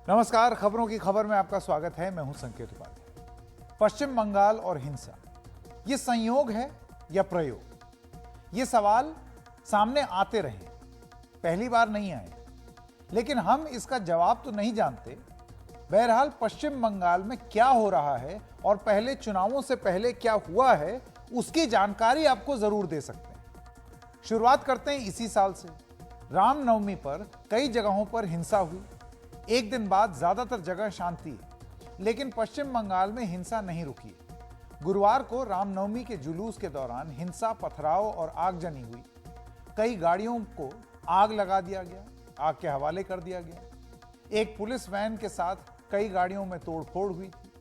नमस्कार, खबरों की खबर में आपका स्वागत है। मैं हूं संकेत उपाध्याय। पश्चिम बंगाल और हिंसा, ये संयोग है या प्रयोग? ये सवाल सामने आते रहे, पहली बार नहीं आए, लेकिन हम इसका जवाब तो नहीं जानते। बहरहाल पश्चिम बंगाल में क्या हो रहा है और पहले चुनावों से पहले क्या हुआ है, उसकी जानकारी आपको जरूर दे सकते हैं। शुरुआत करते हैं इसी साल से। रामनवमी पर कई जगहों पर हिंसा हुई। एक दिन बाद ज्यादातर जगह शांति है, लेकिन पश्चिम बंगाल में हिंसा नहीं रुकी। गुरुवार को रामनवमी के जुलूस के दौरान हिंसा, पथराव और आगजनी हुई। कई गाड़ियों को आग लगा दिया गया, आग के हवाले कर दिया गया। एक पुलिस वैन के साथ कई गाड़ियों में तोड़फोड़ हुई थी।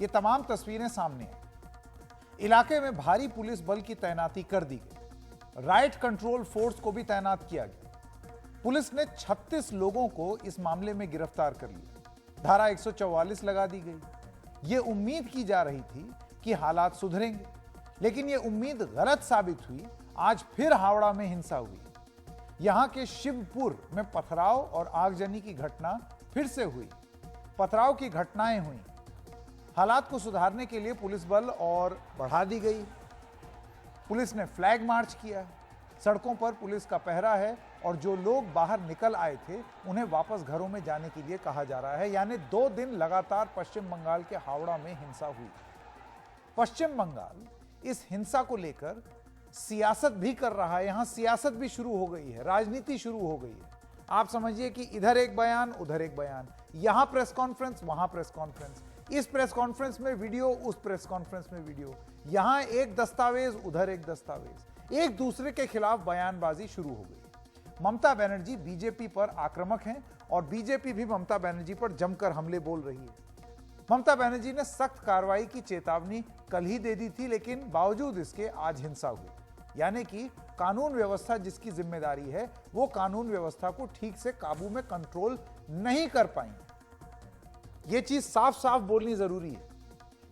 ये तमाम तस्वीरें सामने आई। इलाके में भारी पुलिस बल की तैनाती कर दी गई। राइट कंट्रोल फोर्स को भी तैनात किया गया। पुलिस ने 36 लोगों को इस मामले में गिरफ्तार कर लिया। धारा 144 लगा दी गई। यह उम्मीद की जा रही थी कि हालात सुधरेंगे, लेकिन यह उम्मीद गलत साबित हुई। आज फिर हावड़ा में हिंसा हुई। यहां के शिवपुर में पथराव और आगजनी की घटना फिर से हुई। पथराव की घटनाएं हुई। हालात को सुधारने के लिए पुलिस बल और बढ़ा दी गई। पुलिस ने फ्लैग मार्च किया। सड़कों पर पुलिस का पहरा है और जो लोग बाहर निकल आए थे उन्हें वापस घरों में जाने के लिए कहा जा रहा है। यानी 2 दिन लगातार पश्चिम बंगाल के हावड़ा में हिंसा हुई। पश्चिम बंगाल इस हिंसा को लेकर सियासत भी कर रहा है। यहां सियासत भी शुरू हो गई है, राजनीति शुरू हो गई है। आप समझिए कि इधर एक बयान, उधर एक बयान, यहां प्रेस कॉन्फ्रेंस, वहां प्रेस कॉन्फ्रेंस, इस प्रेस कॉन्फ्रेंस में वीडियो, उस प्रेस कॉन्फ्रेंस में वीडियो, यहां एक दस्तावेज, उधर एक दस्तावेज, एक दूसरे के खिलाफ बयानबाजी शुरू हो गई। ममता बनर्जी बीजेपी पर आक्रामक हैं और बीजेपी भी ममता बनर्जी पर जमकर हमले बोल रही है। ममता बनर्जी ने सख्त कार्रवाई की चेतावनी कल ही दे दी थी, लेकिन बावजूद इसके आज हिंसा हुई। यानी कि कानून व्यवस्था जिसकी जिम्मेदारी है, वो कानून व्यवस्था को ठीक से काबू में कंट्रोल नहीं कर पाई। ये चीज साफ साफ बोलनी जरूरी है,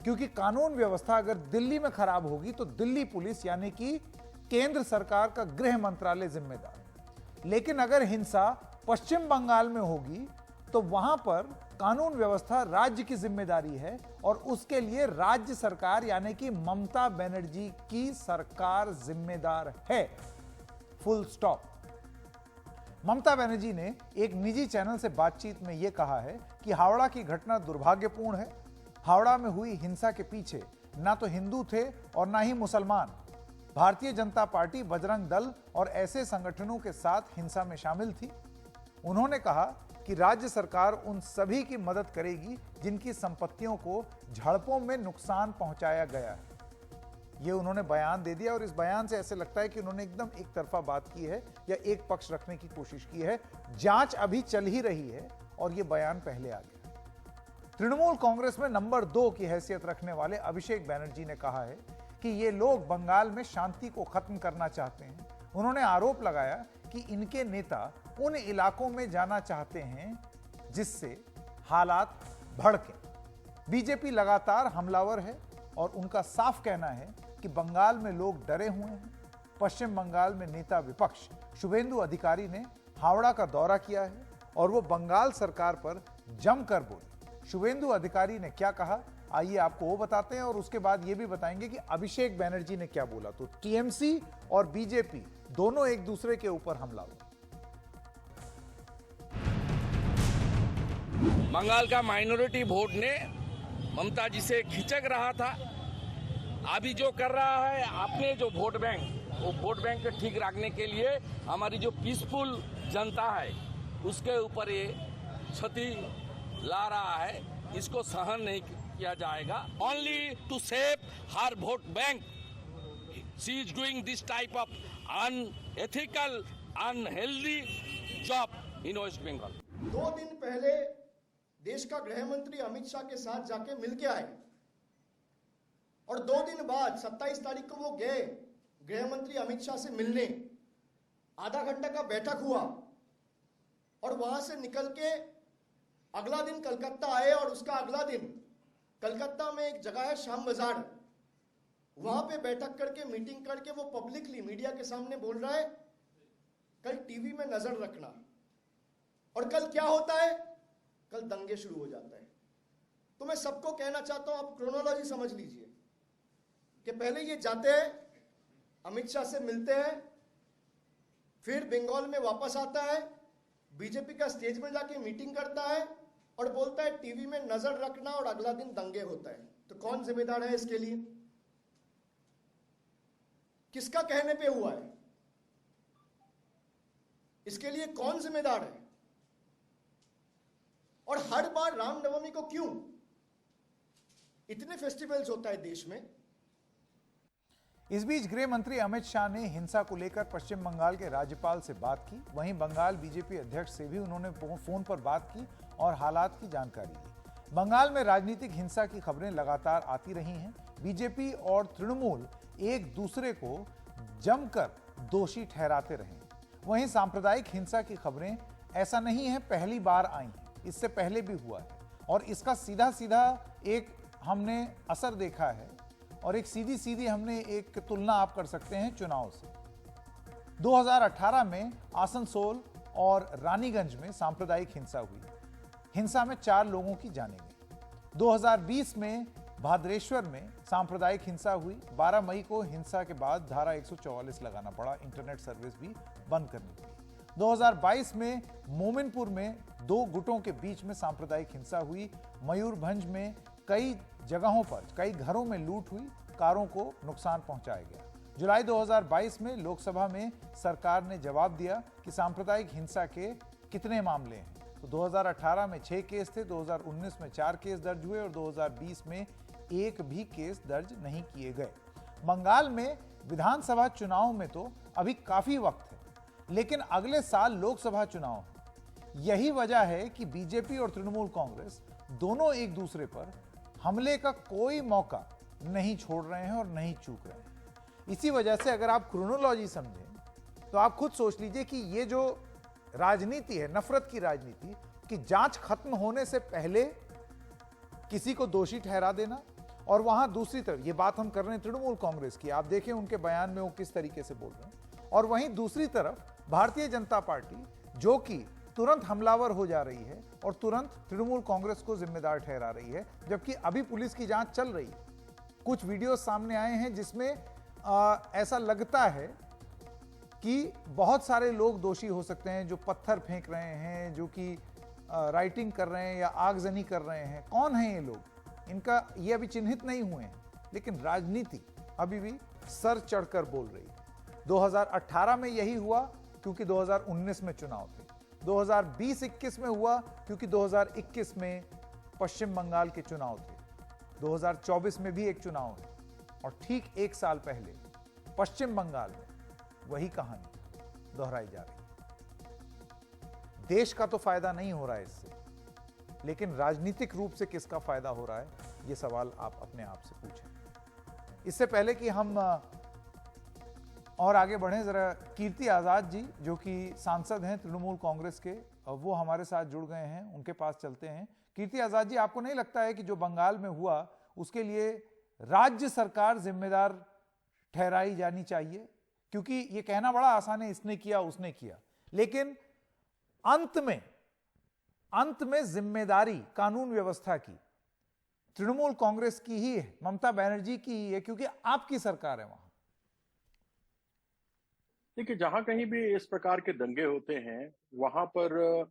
क्योंकि कानून व्यवस्था अगर दिल्ली में खराब होगी तो दिल्ली पुलिस यानी कि केंद्र सरकार का गृह मंत्रालय जिम्मेदार। लेकिन अगर हिंसा पश्चिम बंगाल में होगी तो वहां पर कानून व्यवस्था राज्य की जिम्मेदारी है और उसके लिए राज्य सरकार यानी कि ममता बनर्जी की सरकार जिम्मेदार है। Full stop. ममता बनर्जी ने एक निजी चैनल से बातचीत में यह कहा है कि हावड़ा की घटना दुर्भाग्यपूर्ण है। हावड़ा में हुई हिंसा के पीछे ना तो हिंदू थे और ना ही मुसलमान। भारतीय जनता पार्टी, बजरंग दल और ऐसे संगठनों के साथ हिंसा में शामिल थी। उन्होंने कहा कि राज्य सरकार उन सभी की मदद करेगी जिनकी संपत्तियों को झड़पों में नुकसान पहुंचाया गया है। यह उन्होंने बयान दे दिया और इस बयान से ऐसे लगता है कि उन्होंने एकदम एक तरफा बात की है या एक पक्ष रखने की कोशिश की है। जांच अभी चल ही रही है और यह बयान पहले आ गया। तृणमूल कांग्रेस में नंबर 2 की हैसियत रखने वाले अभिषेक बैनर्जी ने कहा है कि ये लोग बंगाल में शांति को खत्म करना चाहते हैं। उन्होंने आरोप लगाया कि इनके नेता उन इलाकों में जाना चाहते हैं जिससे हालात भड़के। बीजेपी लगातार हमलावर है और उनका साफ कहना है कि बंगाल में लोग डरे हुए हैं। पश्चिम बंगाल में नेता विपक्ष शुभेंदु अधिकारी ने हावड़ा का दौरा किया है और वो बंगाल सरकार पर जमकर बोले। शुभेंदु अधिकारी ने क्या कहा, आइए आपको वो बताते हैं और उसके बाद ये भी बताएंगे कि अभिषेक बैनर्जी ने क्या बोला। तो टीएमसी और बीजेपी दोनों एक दूसरे के ऊपर हमला हुआ। बंगाल का माइनॉरिटी वोट ने ममता जी से खिंचक रहा था। अभी जो कर रहा है आपने जो वोट बैंक, वो वोट बैंक को ठीक रखने के लिए हमारी जो पीसफुल जनता है उसके ऊपर ये क्षति ला रहा है। इसको सहन नहीं किया जाएगा। Only to save her vote bank she is doing this type of unethical unhealthy job in West Bengal. 2 दिन पहले देश का गृह मंत्री अमित शाह के साथ जाके मिलके आए और 2 दिन बाद 27 तारीख को वो गए गृह मंत्री अमित शाह से मिलने। आधा घंटा का बैठक हुआ और वहां से निकल के अगला दिन कलकत्ता आए और उसका अगला दिन कलकत्ता में एक जगह है श्याम बाजार, वहां पे बैठक करके मीटिंग करके वो पब्लिकली मीडिया के सामने बोल रहा है कल टीवी में नजर रखना। और कल क्या होता है? कल दंगे शुरू हो जाता है। तो मैं सबको कहना चाहता हूं, आप क्रोनोलॉजी समझ लीजिए कि पहले ये जाते हैं, अमित शाह से मिलते हैं, फिर बंगाल में वापस आता है, बीजेपी का स्टेज में जाके मीटिंग करता है और बोलता है टीवी में नजर रखना, और अगला दिन दंगे होता है। तो कौन जिम्मेदार है इसके लिए? किसका कहने पे हुआ है? इसके लिए कौन जिम्मेदार है? और हर बार रामनवमी को क्यों? इतने फेस्टिवल्स होता है देश में। इस बीच गृह मंत्री अमित शाह ने हिंसा को लेकर पश्चिम बंगाल के राज्यपाल से बात की। वहीं बंगाल बीजेपी अध्यक्ष से भी उन्होंने फोन पर बात की और हालात की जानकारी ली। बंगाल में राजनीतिक हिंसा की खबरें लगातार आती रही हैं। बीजेपी और तृणमूल एक दूसरे को जमकर दोषी ठहराते रहे। वहीं सांप्रदायिक हिंसा की खबरें ऐसा नहीं है पहली बार आई हैं, इससे पहले भी हुआ है और इसका सीधा सीधा एक हमने असर देखा है और एक सीधी सीधी हमने एक तुलना आप कर सकते हैं चुनाव से। 2018 में आसनसोल और रानीगंज में सांप्रदायिक हिंसा हुई। हिंसा में 4 लोगों की जानें गई। 2020 में भाद्रेश्वर में सांप्रदायिक हिंसा हुई। 12 मई को हिंसा के बाद धारा 144 लगाना पड़ा, इंटरनेट सर्विस भी बंद करनी पड़ी। 2022 में मोमिनपुर में 2 गुटों के बीच में सांप्रदायिक हिंसा हुई। मयूरभंज में कई जगहों पर कई घरों में लूट हुई, कारों को नुकसान पहुंचाया गया। जुलाई 2022 में लोकसभा में सरकार ने जवाब दिया कि सांप्रदायिक हिंसा के कितने मामले हैं। तो 2018 में 6 केस थे, 2019 में 4 केस दर्ज हुए और 2020 में 1 भी केस दर्ज नहीं किए गए। बंगाल में विधानसभा चुनाव में तो अभी काफी वक्त है, लेकिन अगले साल लोकसभा चुनाव है। यही वजह है कि बीजेपी और तृणमूल कांग्रेस दोनों एक दूसरे पर हमले का कोई मौका नहीं छोड़ रहे हैं और नहीं चूक रहे हैं। इसी वजह से अगर आप क्रोनोलॉजी समझें तो आप खुद सोच लीजिए कि ये जो राजनीति है, नफरत की राजनीति, कि जांच खत्म होने से पहले किसी को दोषी ठहरा देना, और वहां दूसरी तरफ ये बात हम कर रहे हैं तृणमूल कांग्रेस की, आप देखें उनके बयान में वो किस तरीके से बोल रहे हैं, और वहीं दूसरी तरफ भारतीय जनता पार्टी जो कि तुरंत हमलावर हो जा रही है और तुरंत तृणमूल कांग्रेस को जिम्मेदार ठहरा रही है, जबकि अभी पुलिस की जांच चल रही है। कुछ वीडियो सामने आए हैं जिसमें ऐसा लगता है कि बहुत सारे लोग दोषी हो सकते हैं, जो पत्थर फेंक रहे हैं, जो कि राइटिंग कर रहे हैं या आगजनी कर रहे हैं। कौन है ये लोग? इनका ये अभी चिन्हित नहीं हुए हैं, लेकिन राजनीति अभी भी सर चढ़कर बोल रही है। 2018 में यही हुआ क्योंकि 2019 में चुनाव थे। 2020-21 में हुआ क्योंकि 2021 में पश्चिम बंगाल के चुनाव थे। 2024 में भी एक चुनाव है और ठीक 1 साल पहले पश्चिम बंगाल में वही कहानी दोहराई जा रही है। देश का तो फायदा नहीं हो रहा है इससे, लेकिन राजनीतिक रूप से किसका फायदा हो रहा है, यह सवाल आप अपने आप से पूछें। इससे पहले कि हम और आगे बढ़ें, जरा कीर्ति आजाद जी जो कि सांसद हैं तृणमूल कांग्रेस के, वो हमारे साथ जुड़ गए हैं, उनके पास चलते हैं। कीर्ति आजाद जी, आपको नहीं लगता है कि जो बंगाल में हुआ उसके लिए राज्य सरकार जिम्मेदार ठहराई जानी चाहिए? क्योंकि ये कहना बड़ा आसान है इसने किया उसने किया, लेकिन अंत में जिम्मेदारी कानून व्यवस्था की तृणमूल कांग्रेस की ही है, ममता बनर्जी की ही है, क्योंकि आपकी सरकार है वहां। देखिए, जहां कहीं भी इस प्रकार के दंगे होते हैं वहां पर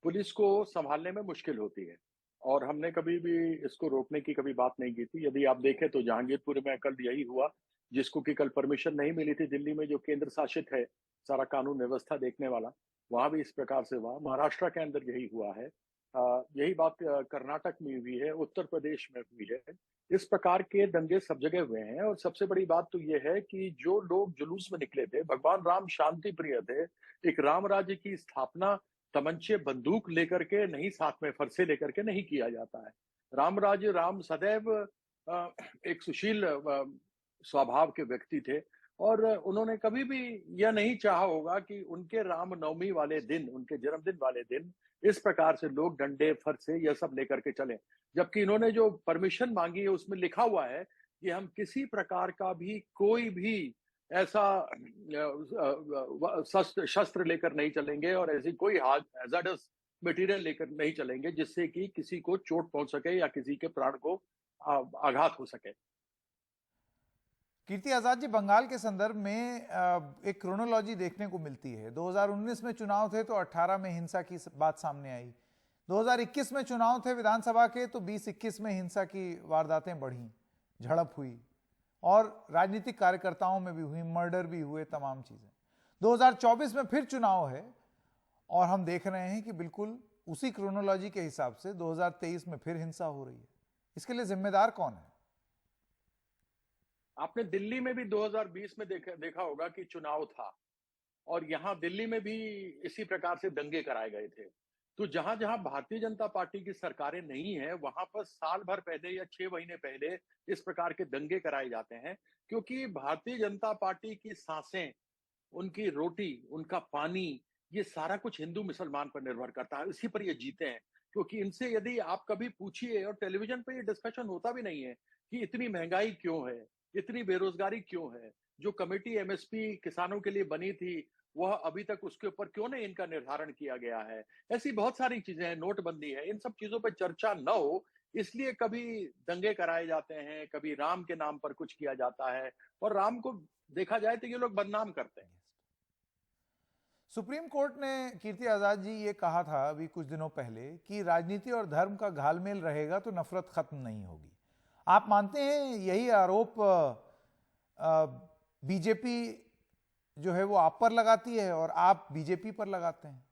पुलिस को संभालने में मुश्किल होती है, और हमने कभी भी इसको रोकने की कभी बात नहीं की थी। यदि आप देखें तो जहांगीरपुर में कल यही हुआ, जिसको कि कल परमिशन नहीं मिली थी दिल्ली में, जो केंद्र शासित है सारा कानून व्यवस्था देखने वाला, वहां भी इस प्रकार से हुआ। महाराष्ट्र के अंदर यही हुआ है, यही बात कर्नाटक में हुई है, उत्तर प्रदेश में हुई है। इस प्रकार के दंगे सब जगह हुए हैं, और सबसे बड़ी बात तो ये है कि जो लोग जुलूस में निकले थे, भगवान राम शांति प्रिय थे। एक राम राज्य की स्थापना तमंचे बंदूक लेकर के नहीं, साथ में फरसे लेकर के नहीं किया जाता है। राम राज्य, राम सदैव एक सुशील स्वभाव के व्यक्ति थे, और उन्होंने कभी भी यह नहीं चाहा होगा कि उनके रामनवमी वाले दिन, उनके जन्मदिन वाले दिन इस प्रकार से लोग डंडे फरसे यह सब लेकर के चले। जबकि इन्होंने जो परमिशन मांगी है उसमें लिखा हुआ है कि हम किसी प्रकार का भी कोई भी ऐसा शस्त्र लेकर नहीं चलेंगे, और ऐसी कोई हैजार्डस मटेरियल लेकर नहीं चलेंगे जिससे कि किसी को चोट पहुंच सके या किसी के प्राण को आघात हो सके। कीर्ति आजाद जी, बंगाल के संदर्भ में एक क्रोनोलॉजी देखने को मिलती है। 2019 में चुनाव थे तो 18 में हिंसा की बात सामने आई। 2021 में चुनाव थे विधानसभा के तो 20-21 में हिंसा की वारदातें बढ़ी, झड़प हुई और राजनीतिक कार्यकर्ताओं में भी हुई, मर्डर भी हुए, तमाम चीजें। 2024 में फिर चुनाव है और हम देख रहे हैं कि बिल्कुल उसी क्रोनोलॉजी के हिसाब से 2023 में फिर हिंसा हो रही है। इसके लिए जिम्मेदार कौन है? आपने दिल्ली में भी 2020 में देखा होगा कि चुनाव था और यहां दिल्ली में भी इसी प्रकार से दंगे कराए गए थे। तो जहां जहां भारतीय जनता पार्टी की सरकारें नहीं है वहां पर साल भर पहले या 6 महीने पहले इस प्रकार के दंगे कराए जाते हैं, क्योंकि भारतीय जनता पार्टी की सांसें, उनकी रोटी, उनका पानी, ये सारा कुछ हिंदू मुसलमान पर निर्भर करता है। इसी पर ये जीते हैं। क्योंकि इनसे यदि आप कभी पूछिए, और टेलीविजन पे ये डिस्कशन होता भी नहीं है कि इतनी महंगाई क्यों है, इतनी बेरोजगारी क्यों है, जो कमेटी एमएसपी किसानों के लिए बनी थी वह अभी तक उसके ऊपर क्यों नहीं इनका निर्धारण किया गया है। ऐसी बहुत सारी चीजें हैं, नोटबंदी है, इन सब चीजों पर चर्चा न हो इसलिए कभी दंगे कराए जाते हैं, कभी राम के नाम पर कुछ किया जाता है और राम को देखा जाए तो ये लोग बदनाम करते हैं। सुप्रीम कोर्ट ने, कीर्ति आजाद जी, ये कहा था अभी कुछ दिनों पहले कि राजनीति और धर्म का घालमेल रहेगा तो नफरत खत्म नहीं होगी। आप मानते हैं यही आरोप बीजेपी जो है वो आप पर लगाती है और आप बीजेपी पर लगाते हैं?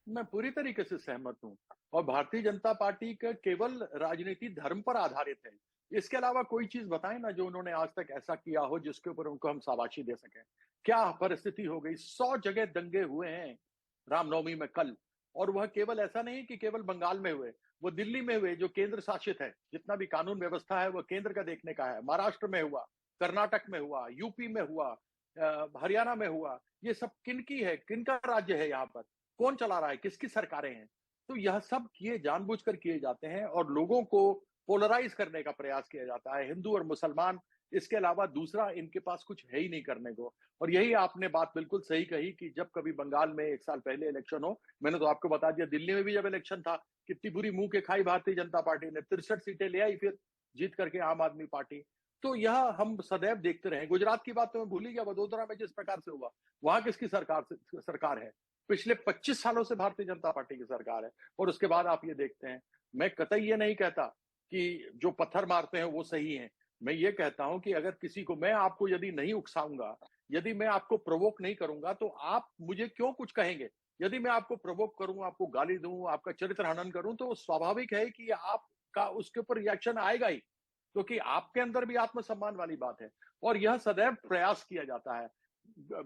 मैं पूरी तरीके से सहमत हूं और भारतीय जनता पार्टी का केवल राजनीति धर्म पर आधारित है। इसके अलावा कोई चीज बताएं ना जो उन्होंने आज तक ऐसा किया हो जिसके ऊपर उनको हम शाबाशी दे सकें। क्या परिस्थिति हो गई, 100 जगह दंगे हुए हैं रामनवमी में कल, और वह केवल ऐसा नहीं कि केवल बंगाल में हुए, वो दिल्ली में हुए जो केंद्र शासित है। जितना भी कानून व्यवस्था है वो केंद्र का देखने का है। महाराष्ट्र में हुआ, कर्नाटक में हुआ, यूपी में हुआ, हरियाणा में हुआ। ये सब किनकी है, किनका राज्य है, यहाँ पर कौन चला रहा है, किसकी सरकारें हैं? तो यह सब किए जानबूझकर किए जाते हैं और लोगों को पोलराइज करने का प्रयास किया जाता है, हिंदू और मुसलमान। इसके अलावा दूसरा इनके पास कुछ है ही नहीं करने को। और यही आपने बात बिल्कुल सही कही कि जब कभी बंगाल में 1 साल पहले इलेक्शन हो, मैंने तो आपको बता दिया दिल्ली में भी जब इलेक्शन था कितनी बुरी मुंह के खाई भारतीय जनता पार्टी ने, 63 सीटें ले आई फिर जीत करके आम आदमी पार्टी। तो यह हम सदैव देखते रहे। गुजरात की बात तो मैं भूल ही गया, वडोदरा में जिस प्रकार से हुआ, वहां किसकी सरकार है? पिछले 25 सालों से भारतीय जनता पार्टी की सरकार है। और उसके बाद आप ये देखते हैं, मैं कतई ये नहीं कहता कि जो पत्थर मारते हैं वो सही हैं। मैं ये कहता हूं कि अगर किसी को, मैं आपको यदि नहीं उकसाऊंगा, यदि मैं आपको प्रोवोक नहीं करूंगा तो आप मुझे क्यों कुछ कहेंगे? यदि मैं आपको प्रोवोक करूं, आपको गाली दूं, आपका चरित्र हनन करूं, तो स्वाभाविक है कि आपका उसके ऊपर रिएक्शन आएगा ही, क्योंकि आपके अंदर भी आत्मसम्मान वाली बात है। और यह सदैव प्रयास किया जाता है,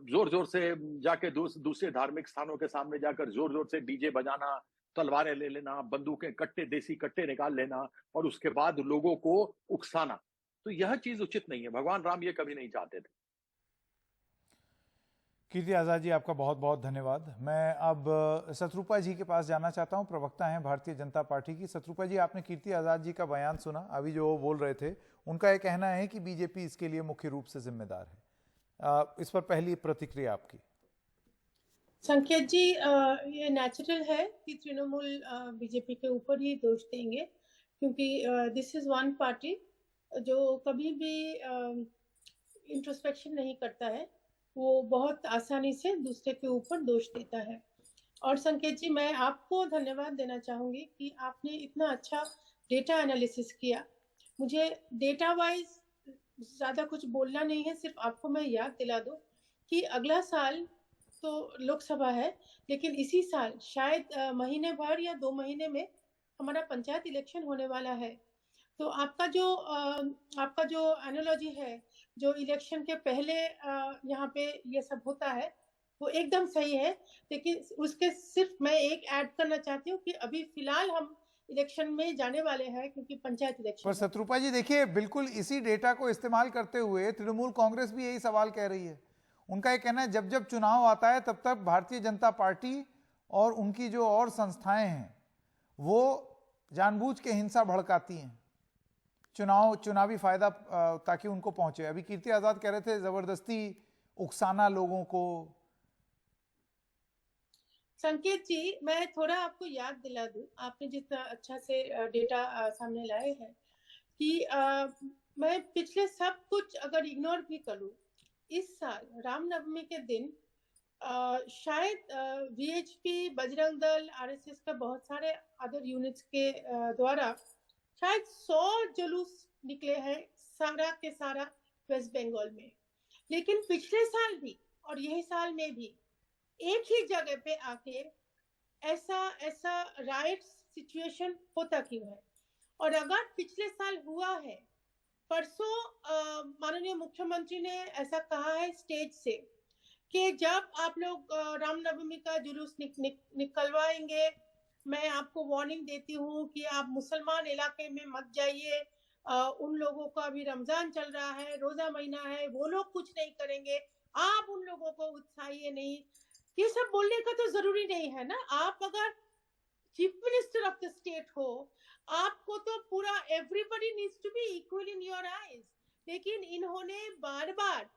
जोर जोर से जाके दूसरे धार्मिक स्थानों के सामने जाकर जोर जोर से डीजे बजाना, तलवारें ले लेना, बंदूकें, कट्टे, देसी कट्टे निकाल लेना और उसके बाद लोगों को उकसाना। तो यह चीज उचित नहीं है। भगवान राम ये कभी नहीं चाहते थे। कीर्ति आजाद जी, आपका बहुत बहुत धन्यवाद। मैं अब शत्रुपा जी के पास जाना चाहता हूं, प्रवक्ता हैं भारतीय जनता पार्टी की। शत्रुपा जी, आपने कीर्ति आजाद जी का बयान सुना, अभी जो वो बोल रहे थे, उनका यह कहना है कि बीजेपी इसके लिए मुख्य रूप से जिम्मेदार है। इस पर पहली प्रतिक्रिया आपकी। संकेत जी, ये नेचुरल है कि तृणमूल बीजेपी के ऊपर ही दोष देंगे, क्योंकि दिस इज वन पार्टी जो कभी भी इंट्रोस्पेक्शन नहीं करता है, वो बहुत आसानी से दूसरे के ऊपर दोष देता है। और संकेत जी, मैं आपको धन्यवाद देना चाहूंगी कि आपने इतना अच्छा डेटा एनालिसिस किया। मुझे डेटा वाइज ज्यादा कुछ बोलना नहीं है, सिर्फ आपको मैं याद दिला दूं कि अगला साल तो लोकसभा है, लेकिन इसी साल शायद महीने भर या 2 महीने में हमारा पंचायत इलेक्शन होने वाला है। तो आपका जो एनालॉजी है, जो इलेक्शन के पहले यहाँ पे ये सब होता है, वो एकदम सही है। लेकिन उसके सिर्फ मैं एक ऐड करना चाहती हूँ कि अभी फिलहाल हम इलेक्शन में जाने वाले हैं, क्योंकि पंचायत इलेक्शन। पर शत्रुपा जी देखिए, बिल्कुल इसी डेटा को इस्तेमाल करते हुए तृणमूल कांग्रेस भी यही सवाल कह रही है। उनका ये कहना है जब जब चुनाव आता है तब तक भारतीय जनता पार्टी और उनकी जो और संस्थाएं हैं वो जानबूझ के हिंसा भड़काती हैं, चुनावी फायदा ताकि उनको पहुंचे। अभी कीर्ति आजाद कह रहे थे जबरदस्ती उकसाना लोगों को। संकेत जी, मैं थोड़ा आपको याद दिला दूं, आपने जितना अच्छा से डेटा सामने लाए हैं कि मैं पिछले सब कुछ अगर इग्नोर भी करूं, इस साल रामनवमी के दिन शायद वीएचपी, बजरंग दल, आरएसएस का बहुत सारे अदर यूनिट्स के द्वारा शायद 100 जुलूस निकले हैं सारा के सारा वेस्ट बंगाल में। लेकिन पिछले साल भी और यही साल में भी एक ही जगह पे आके ऐसा राइट सिचुएशन होता क्यों है? और अगर पिछले साल हुआ है, परसों माननीय मुख्यमंत्री ने ऐसा कहा है स्टेज से कि जब आप लोग रामनवमी का जुलूस निकलवाएंगे, मैं आपको वार्निंग देती हूँ कि आप मुसलमान इलाके में मत जाइए। उन लोगों का अभी रमजान चल रहा है, रोजा महीना है, वो लोग कुछ नहीं करेंगे, आप उन लोगों को उत्साहिए नहीं। ये सब बोलने का तो जरूरी नहीं है ना। आप अगर chief minister of the state हो, आपको तो पूरा everybody needs to be equal in your eyes. लेकिन इन्होंने बार बार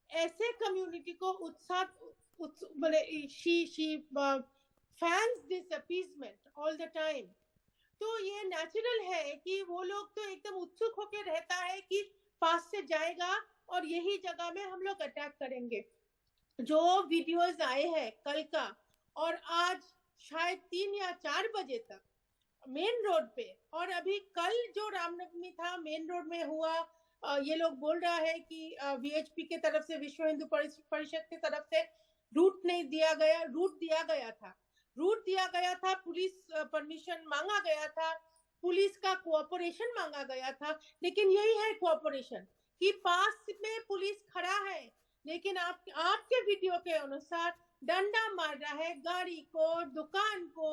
ऐसे कम्युनिटी को fans this appeasement all the time. तो ये नेचुरल है कि वो लोग तो एकदम उत्सुक होकर रहता है कि पास से जाएगा और यही जगह में हम लोग अटैक करेंगे। जो वीडियोस आए हैं कल का और आज शायद 3 या 4 बजे तक मेन रोड पे, और अभी कल जो रामनवमी था मेन रोड में हुआ, ये लोग बोल रहा है कि वीएचपी के तरफ से, विश्व हिंदू परिषद की तरफ से रूट दिया गया था, पुलिस परमिशन मांगा गया था, पुलिस का कोऑपरेशन मांगा गया था। लेकिन यही है कोऑपरेशन कि पास में पुलिस खड़ा है, लेकिन आपके वीडियो के अनुसार डंडा मार रहा है गाड़ी को, दुकान को।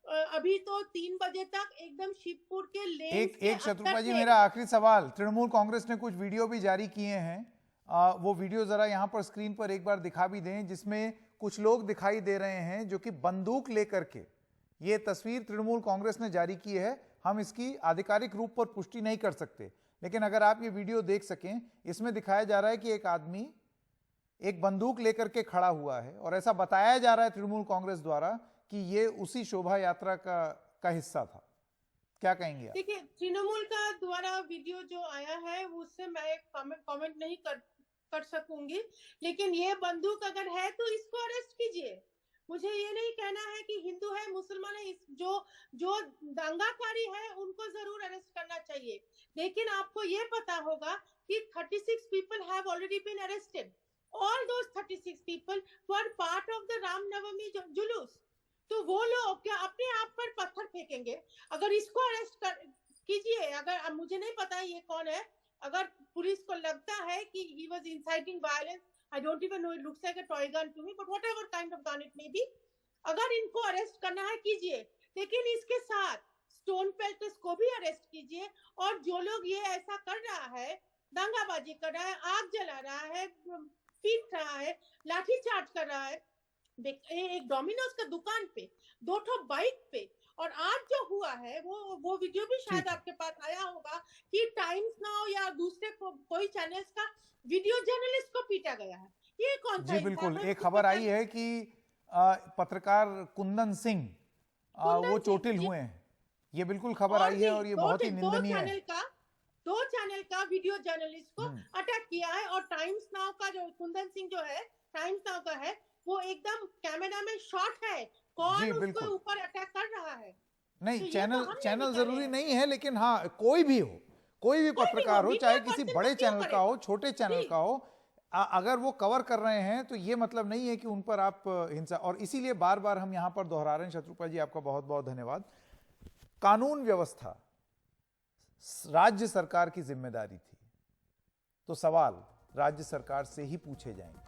अभी तो 3 बजे तक एकदम शिवपुर के लेन एक शत्रुपा जी, मेरा आखिरी सवाल, तृणमूल कांग्रेस ने कुछ वीडियो भी जारी किए हैं, वो वीडियो जरा यहाँ पर स्क्रीन पर एक बार दिखा भी दें, जिसमें कुछ लोग दिखाई दे रहे हैं जो कि बंदूक लेकर के, ये तस्वीर तृणमूल कांग्रेस ने जारी की है, हम इसकी आधिकारिक रूप पर पुष्टि नहीं कर सकते, लेकिन अगर आप ये वीडियो देख सकें, इसमें दिखाया जा रहा है कि एक आदमी एक बंदूक लेकर के खड़ा हुआ है और ऐसा बताया जा रहा है तृणमूल कांग्रेस द्वारा कि ये उसी शोभा यात्रा का हिस्सा था। क्या कहेंगे आप? देखिए, तृणमूल का द्वारा वीडियो जो आया है उससे मैं कमेंट नहीं कर सकूंगी, लेकिन ये बंदूक अगर है तो इसको अरेस्ट कीजिए। मुझे ये नहीं कहना है कि हिंदू है, मुसलमान है, जो दंगाकारी है उनको जरूर अरेस्ट करना चाहिए। लेकिन आपको ये पता होगा कि 36 people have already been arrested. All those 36 people were part of the Ram Navami जुलूस। तो वो लोग क्या अपने आप पर पत्थर फेंकेंगे? अगर इसको अरेस्ट कीजिए, अगर मुझे नहीं पता ये कौन है, अगर पुलिस को लगता है कि he was inciting violence, I don't even know, it looks like a toy gun to me, but whatever kind of gun it may be, अगर इनको अरेस्ट करना है कीजिए, लेकिन इसके साथ स्टोन पेल्टर्स को भी अरेस्ट कीजिए। और जो लोग ये ऐसा कर रहा है, दंगाबाजी कर रहा है, आग जला रहा है, पीट रहा है, लाठी चार्ज कर रहा है, एक डोमिनोज का दुकान पे, 2 बाइक पे, और आज जो हुआ है वो वीडियो भी शायद आपके पास आया होगा कि टाइम्स नाउ या दूसरे कोई चैनल्स का वीडियो जर्नलिस्ट को पीटा गया है। ये कौन सा? जी बिल्कुल, एक खबर आई है कि पत्रकार कुंदन सिंह वो चोटिल हुए हैं, ये बिल्कुल खबर आई है और ये बहुत ही निंदनीय है। 2 चैनल का वीडियो जर्नलिस्ट को अटैक किया है, और टाइम्स नाउ का जो कुंदन सिंह जो है, टाइम्स नाउ का है, वो एकदम कैमरा में शॉट है, कौन उसके ऊपर अटैक कर रहा है। नहीं, तो चैनल जरूरी नहीं है, लेकिन हाँ, कोई भी हो, कोई भी पत्रकार हो, चाहे किसी बड़े चैनल का हो, छोटे चैनल का हो, अगर वो कवर कर रहे हैं तो ये मतलब नहीं है कि उन पर आप हिंसा। और इसीलिए बार बार हम यहां पर दोहरा रहे हैं, शत्रुपा जी आपका बहुत बहुत धन्यवाद। कानून व्यवस्था राज्य सरकार की जिम्मेदारी थी, तो सवाल राज्य सरकार से ही पूछे जाएंगे।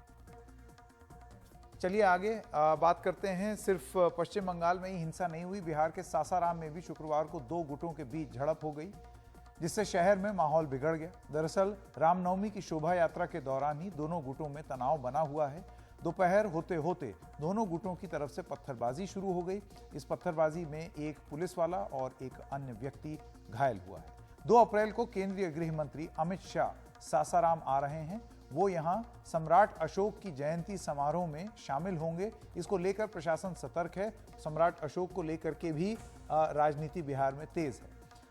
चलिए आगे बात करते हैं। सिर्फ पश्चिम बंगाल में ही हिंसा नहीं हुई, बिहार के सासाराम में भी शुक्रवार को 2 गुटों के बीच झड़प हो गई, जिससे शहर में माहौल बिगड़ गया। दरअसल रामनवमी की शोभा यात्रा के दौरान ही दोनों गुटों में तनाव बना हुआ है। दोपहर होते होते दोनों गुटों की तरफ से पत्थरबाजी शुरू हो गई। इस पत्थरबाजी में एक पुलिस वाला और एक अन्य व्यक्ति घायल हुआ है। 2 अप्रैल को केंद्रीय गृह मंत्री अमित शाह सासाराम आ रहे हैं। वो यहां सम्राट अशोक की जयंती समारोह में शामिल होंगे। इसको लेकर प्रशासन सतर्क है। सम्राट अशोक को लेकर के भी राजनीति बिहार में तेज है।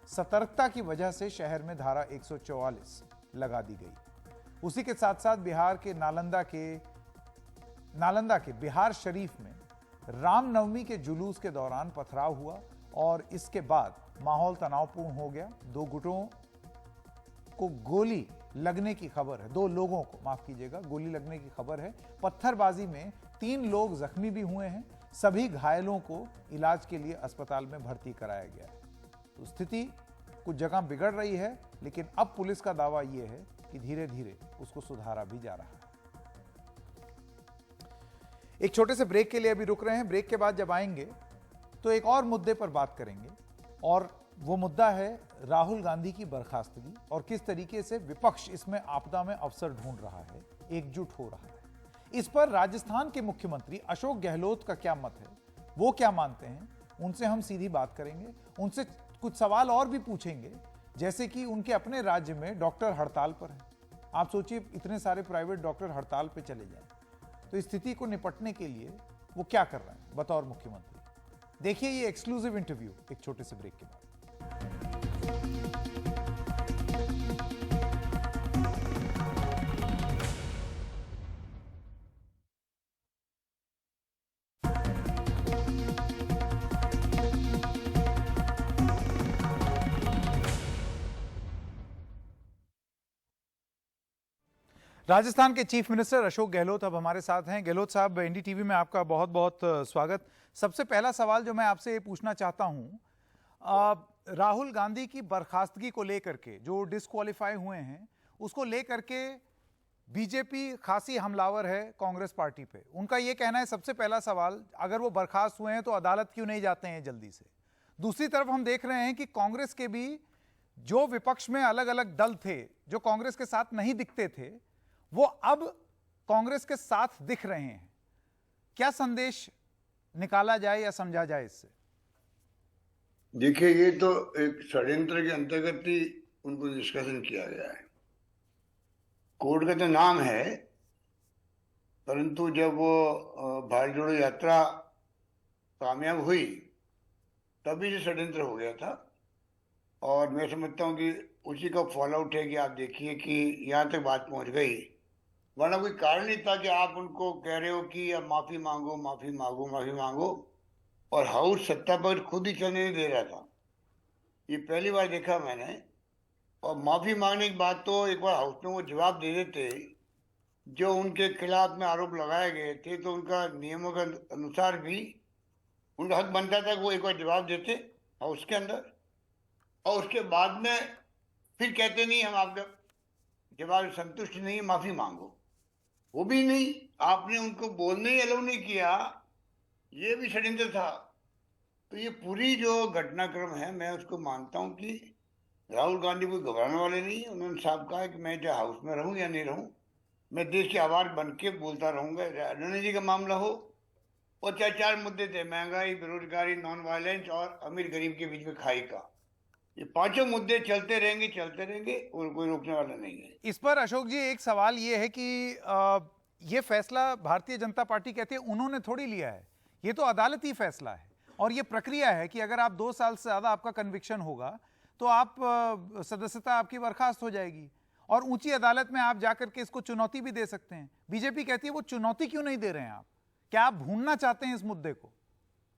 सतर्कता की वजह से शहर में धारा 144 लगा दी गई। उसी के साथ साथ बिहार के नालंदा के बिहार शरीफ में रामनवमी के जुलूस के दौरान पथराव हुआ और इसके बाद माहौल तनावपूर्ण हो गया। दो गुटों को गोली लगने की खबर है, 2 लोगों को माफ कीजिएगा, गोली लगने की खबर है। पत्थरबाजी में 3 लोग जख्मी भी हुए हैं। सभी घायलों को इलाज के लिए अस्पताल में भर्ती कराया गया है। तो स्थिति कुछ जगह बिगड़ रही है, लेकिन अब पुलिस का दावा यह है कि धीरे धीरे उसको सुधारा भी जा रहा है। एक छोटे से ब्रेक के लिए अभी रुक रहे हैं। ब्रेक के बाद जब आएंगे तो एक और मुद्दे पर बात करेंगे और वो मुद्दा है राहुल गांधी की बर्खास्तगी और किस तरीके से विपक्ष इसमें आपदा में अवसर ढूंढ रहा है, एकजुट हो रहा है। इस पर राजस्थान के मुख्यमंत्री अशोक गहलोत का क्या मत है, वो क्या मानते हैं, उनसे हम सीधी बात करेंगे। उनसे कुछ सवाल और भी पूछेंगे, जैसे कि उनके अपने राज्य में डॉक्टर हड़ताल पर हैं। आप सोचिए इतने सारे प्राइवेट डॉक्टर हड़ताल पे चले जाएं, तो इस स्थिति को निपटने के लिए वो क्या कर रहे हैं बतौर मुख्यमंत्री। देखिए ये एक्सक्लूसिव इंटरव्यू एक छोटे से ब्रेक के बाद। राजस्थान के चीफ मिनिस्टर अशोक गहलोत अब हमारे साथ हैं। गहलोत साहब, एनडीटीवी में आपका बहुत बहुत स्वागत। सबसे पहला सवाल जो मैं आपसे ये पूछना चाहता हूं, राहुल गांधी की बर्खास्तगी को लेकर के, जो डिस्क्वालीफाई हुए हैं, उसको लेकर के बीजेपी खासी हमलावर है कांग्रेस पार्टी पे। उनका ये कहना है, सबसे पहला सवाल, अगर वो बर्खास्त हुए हैं तो अदालत क्यों नहीं जाते हैं जल्दी से। दूसरी तरफ हम देख रहे हैं कि कांग्रेस के भी जो विपक्ष में अलग अलग दल थे, जो कांग्रेस के साथ नहीं दिखते थे, वो अब कांग्रेस के साथ दिख रहे हैं। क्या संदेश निकाला जाए या समझा जाए इससे? देखिए, ये तो एक षड्यंत्र के अंतर्गत ही उनको डिस्कशन किया गया है। कोर्ट का तो नाम है, परंतु जब वो भारत जोड़ो यात्रा कामयाब हुई तभी से षड्यंत्र हो गया था। और मैं समझता हूँ कि उसी का फॉलोआउट है कि आप देखिए कि यहाँ तक बात पहुँच गई। वरना कोई कारण नहीं था कि आप उनको कह रहे हो कि अब माफी मांगो, माफी मांगो, माफी मांगो, और हाउस सत्ता पर खुद ही चलने नहीं दे रहा था। ये पहली बार देखा मैंने। और माफी मांगने के बाद तो एक बार हाउस में वो जवाब दे देते, जो उनके खिलाफ में आरोप लगाए गए थे, तो उनका नियमों के अनुसार भी उनका हक बनता था कि वो एक बार जवाब देते हाउस के अंदर, और उसके बाद में फिर कहते नहीं हम आपका जवाब संतुष्ट नहीं, माफी मांगो। वो भी नहीं, आपने उनको बोलने ही अलाउ नहीं किया। ये भी षड्यंत्र था। तो ये पूरी जो घटनाक्रम है, मैं उसको मानता हूं कि राहुल गांधी कोई घबराने वाले नहीं। उन्होंने साफ कहा कि मैं चाहे हाउस में रहूं या नहीं रहूं, मैं देश की आवाज बन के बोलता रहूंगा। रणनीति का मामला हो और चाहे 4 मुद्दे थे, महंगाई, बेरोजगारी, नॉन वायलेंस और अमीर गरीब के बीच में खाई का, ये 5 मुद्दे चलते रहेंगे और कोई रोकने वाला नहीं है। इस पर अशोक जी एक सवाल ये है कि ये फैसला भारतीय जनता पार्टी कहती है उन्होंने थोड़ी लिया है, ये तो अदालती फैसला है और ये प्रक्रिया है कि अगर आप 2 साल से ज्यादा आपका कन्विक्शन होगा तो आप सदस्यता आपकी बर्खास्त हो जाएगी और ऊंची अदालत में आप जाकर के इसको चुनौती भी दे सकते हैं। बीजेपी कहती है वो चुनौती क्यों नहीं दे रहे हैं आप? क्या आप भूनना चाहते हैं इस मुद्दे को?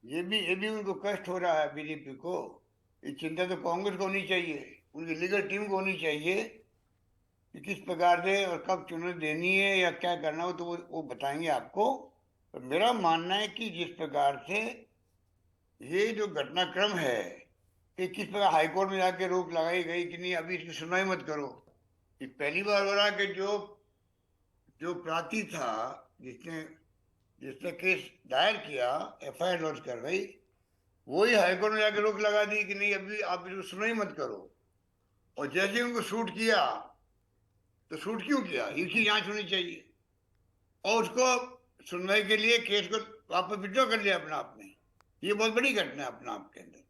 ये भी उनको कष्ट हो रहा है बीजेपी को। ये चिंता तो कांग्रेस को होनी चाहिए, उनकी लीगल टीम को होनी चाहिए कि किस प्रकार से और कब चुनौती देनी है या क्या करना हो, तो वो बताएंगे आपको। तो मेरा मानना है कि जिस प्रकार से ये जो घटनाक्रम है कि किस प्रकार हाईकोर्ट में जाके रोक लगाई गई कि नहीं अभी इसकी सुनवाई मत करो, ये पहली बार हो रहा है कि जो प्रार्थी था जिसने केस दायर किया, FIR लॉन्च कर गई, वही हाईकोर्ट में जाके रोक लगा दी कि नहीं अभी आप इसको सुनवाई मत करो। और जैसे उनको शूट किया, तो शूट क्यों किया, इसकी जांच होनी चाहिए और उसको सुनवाई के लिए केस को वापस विड्रॉ कर लिया अपने आप में। ये बहुत बड़ी घटना है अपने आप के अंदर।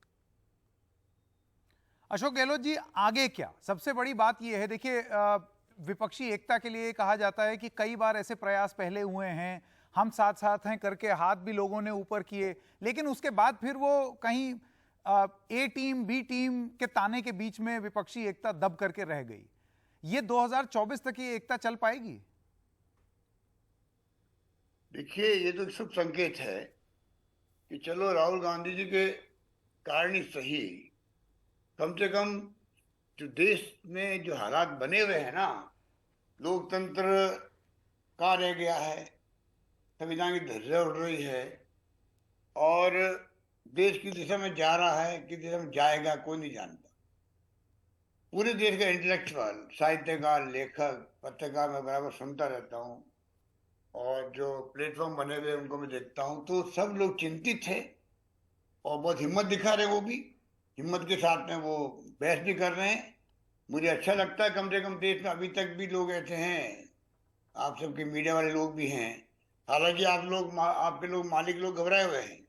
अशोक गहलोत जी, आगे क्या? सबसे बड़ी बात यह है, देखिए विपक्षी एकता के लिए कहा जाता है कि कई बार ऐसे प्रयास पहले हुए हैं, हम साथ साथ हैं करके हाथ भी लोगों ने ऊपर किए, लेकिन उसके बाद फिर वो कहीं ए टीम बी टीम के ताने के बीच में विपक्षी एकता दब करके रह गई। ये 2024 तक ये एकता चल पाएगी? देखिए, ये तो शुभ संकेत है कि चलो राहुल गांधी जी के कारण ही सही, कम से कम जो देश में जो हालात बने हुए हैं ना, लोकतंत्र कहाँ रह गया है, संविधान की धज्जियां उड़ रही है और देश की दिशा में जा रहा है, किस दिशा में जाएगा कोई नहीं जानता। पूरे देश का इंटेलेक्चुअल, साहित्यकार, लेखक, पत्रकार मैं बराबर सुनता रहता हूँ और जो प्लेटफॉर्म बने हुए उनको मैं देखता हूँ, तो सब लोग चिंतित थे और बहुत हिम्मत दिखा रहे, वो भी हिम्मत के साथ में वो बहस भी कर रहे हैं। मुझे अच्छा लगता है, कम से कम देश में अभी तक भी लोग ऐसे हैं, आप सबके मीडिया वाले लोग भी हैं, हालांकि आपके लोग मालिक लोग घबराए हुए हैं,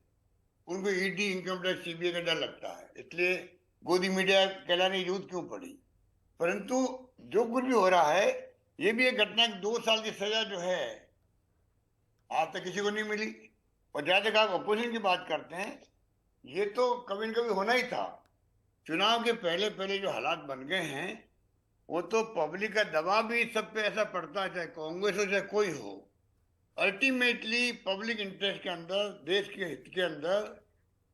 उनको ईडी, इनकम टैक्स, सीबीआई का डर लगता है, इसलिए गोदी मीडिया कहलाने की जरूरत क्यों पड़ी। परंतु जो कुछ भी हो रहा है, ये भी एक घटना, 2 साल की सजा जो है आज तक किसी को नहीं मिली। और जहां तक आप अपोजिशन की बात करते हैं, ये तो कभी न कभी होना ही था। चुनाव के पहले पहले जो हालात बन गए हैं, वो तो पब्लिक का दबाव भी सब पे ऐसा पड़ता है, चाहे कांग्रेस हो चाहे कोई हो। अल्टीमेटली पब्लिक इंटरेस्ट के अंदर, देश के हित के अंदर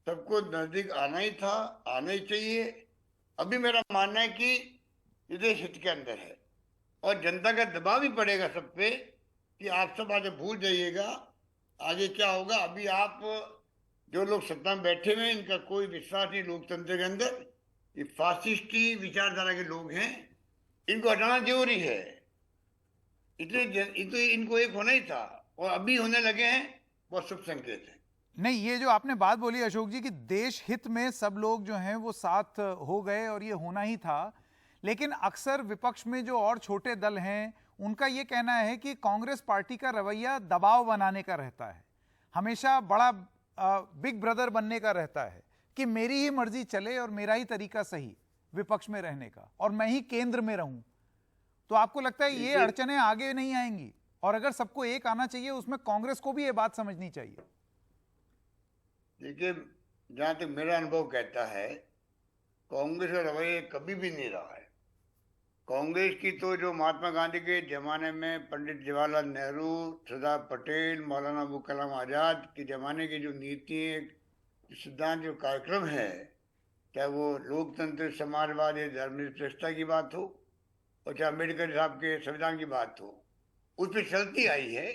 सबको नजदीक आना ही था, आना ही चाहिए। अभी मेरा मानना है कि ये देश हित के अंदर है और जनता का दबाव भी पड़ेगा सब पे कि आप सब आगे भूल जाइएगा, आगे क्या होगा। अभी आप जो लोग सत्ता में बैठे हुए हैं, इनका कोई विश्वास नहीं लोकतंत्र के अंदर, ये फासिस्टी विचारधारा के लोग हैं, इनको हटाना जरूरी है। इसलिए इनको एक होना ही था और अभी होने लगे हैं, बहुत शुभ संकेत है। नहीं, ये जो आपने बात बोली अशोक जी कि देश हित में सब लोग जो हैं वो साथ हो गए और ये होना ही था, लेकिन अक्सर विपक्ष में जो और छोटे दल हैं उनका ये कहना है कि कांग्रेस पार्टी का रवैया दबाव बनाने का रहता है, हमेशा बड़ा बिग ब्रदर बनने का रहता है कि मेरी ही मर्जी चले और मेरा ही तरीका सही विपक्ष में रहने का और मैं ही केंद्र में रहूं। तो आपको लगता है ये अड़चनें आगे नहीं आएंगी? और अगर सबको एक आना चाहिए, उसमें कांग्रेस को भी ये बात समझनी चाहिए। देखिए, जहां तक मेरा अनुभव कहता है, कांग्रेस का रवैया कभी भी नहीं रहा है। कांग्रेस की तो जो महात्मा गांधी के जमाने में पंडित जवाहरलाल नेहरू, सरदार पटेल, मौलाना अबुल कलाम आजाद के जमाने की जो नीति, सिद्धांत, जो कार्यक्रम है, चाहे वो लोकतंत्र, समाजवाद या धर्मनिरपेक्षता की बात हो और चाहे अम्बेडकर साहब के संविधान की बात हो, उस पर चलती आई है।